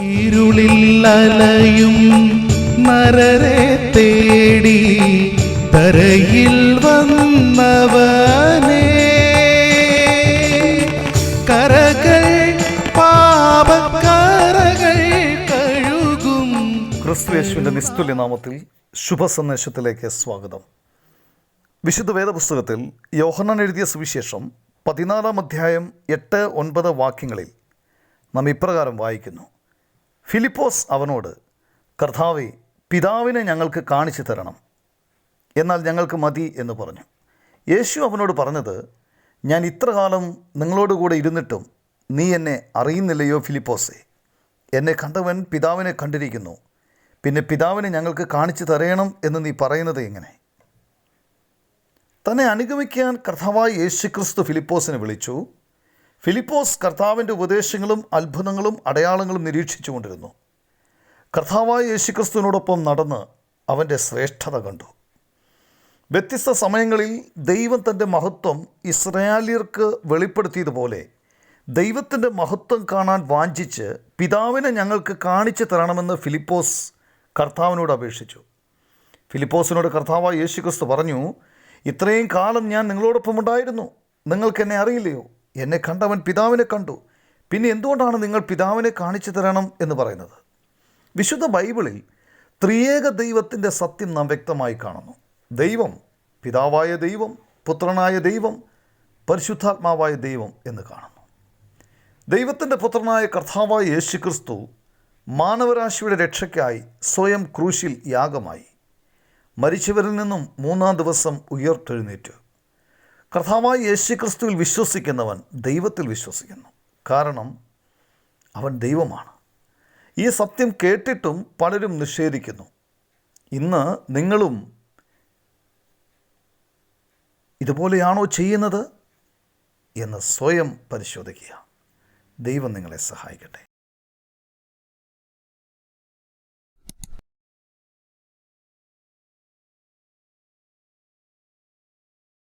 ഇരുളിൽ അലയും നരരെ തേടി തരയിൽ വന്നവനേ, കരകൾ പാപക്കരകൾ കഴുകും. ക്രിസ്തുയേശുവിൻ്റെ നിസ്തുല്യ നാമത്തിൽ ശുഭസന്ദേശത്തിലേക്ക് സ്വാഗതം. വിശുദ്ധ വേദപുസ്തകത്തിൽ യോഹന്നാൻ എഴുതിയ സുവിശേഷം 14 അധ്യായം 8-9 വാക്യങ്ങളിൽ നാം ഇപ്രകാരം വായിക്കുന്നു. ഫിലിപ്പോസ് അവനോട്, കർത്താവേ, പിതാവിനെ ഞങ്ങൾക്ക് കാണിച്ചു തരണം, എന്നാൽ ഞങ്ങൾക്ക് മതി എന്ന് പറഞ്ഞു. യേശു അവനോട് പറഞ്ഞത്, ഞാൻ ഇത്രകാലം നിങ്ങളോടുകൂടെ ഇരുന്നിട്ടും നീ എന്നെ അറിയുന്നില്ലയോ ഫിലിപ്പോസേ? എന്നെ കണ്ടവൻ പിതാവിനെ കണ്ടിരിക്കുന്നു, പിന്നെ പിതാവിനെ ഞങ്ങൾക്ക് കാണിച്ചു തരയണം എന്ന് നീ പറയുന്നത് എങ്ങനെ? തന്നെ അനുഗമിക്കാൻ കർത്താവായ യേശുക്രിസ്തു ഫിലിപ്പോസിനെ വിളിച്ചു. ഫിലിപ്പോസ് കർത്താവിൻ്റെ ഉപദേശങ്ങളും അത്ഭുതങ്ങളും അടയാളങ്ങളും നിരീക്ഷിച്ചു കൊണ്ടിരുന്നു. കർത്താവായ യേശുക്രിസ്തുവിനോടൊപ്പം നടന്ന് അവൻ്റെ ശ്രേഷ്ഠത കണ്ടു. വ്യത്യസ്ത സമയങ്ങളിൽ ദൈവം തൻ്റെ മഹത്വം ഇസ്രായേല്യർക്ക് വെളിപ്പെടുത്തിയതുപോലെ ദൈവത്തിൻ്റെ മഹത്വം കാണാൻ വാഞ്ചിച്ച് പിതാവിനെ ഞങ്ങൾക്ക് കാണിച്ചു തരണമെന്ന് ഫിലിപ്പോസ് കർത്താവിനോട് അപേക്ഷിച്ചു. ഫിലിപ്പോസിനോട് കർത്താവായ യേശുക്രിസ്തു പറഞ്ഞു, ഇത്രയും കാലം ഞാൻ നിങ്ങളോടൊപ്പം ഉണ്ടായിരുന്നു, നിങ്ങൾക്ക് എന്നെ അറിയില്ലയോ? എന്നെ കണ്ടവൻ പിതാവിനെ കണ്ടു, പിന്നെ എന്തുകൊണ്ടാണ് നിങ്ങൾ പിതാവിനെ കാണിച്ചു തരണം എന്ന് പറയുന്നത്? വിശുദ്ധ ബൈബിളിൽ ത്രിയേക ദൈവത്തിൻ്റെ സത്യം നാം വ്യക്തമായി കാണുന്നു. ദൈവം പിതാവായ ദൈവം, പുത്രനായ ദൈവം, പരിശുദ്ധാത്മാവായ ദൈവം എന്ന് കാണുന്നു. ദൈവത്തിൻ്റെ പുത്രനായ കർത്താവായ യേശുക്രിസ്തു മാനവരാശിയുടെ രക്ഷയ്ക്കായി സ്വയം ക്രൂശിൽ യാഗമായി, മരിച്ചവരിൽ നിന്നും 3-ാം ദിവസം ഉയർത്തെഴുന്നേറ്റു. കർത്താവായ യേശുക്രിസ്തുവിൽ വിശ്വസിക്കുന്നവൻ ദൈവത്തിൽ വിശ്വസിക്കുന്നു, കാരണം അവൻ ദൈവമാണ്. ഈ സത്യം കേട്ടിട്ടും പലരും നിഷേധിക്കുന്നു. ഇന്ന് നിങ്ങളും ഇതുപോലെയാണോ ചെയ്യുന്നത് എന്ന് സ്വയം പരിശോധിക്കുക. ദൈവം നിങ്ങളെ സഹായിക്കട്ടെ.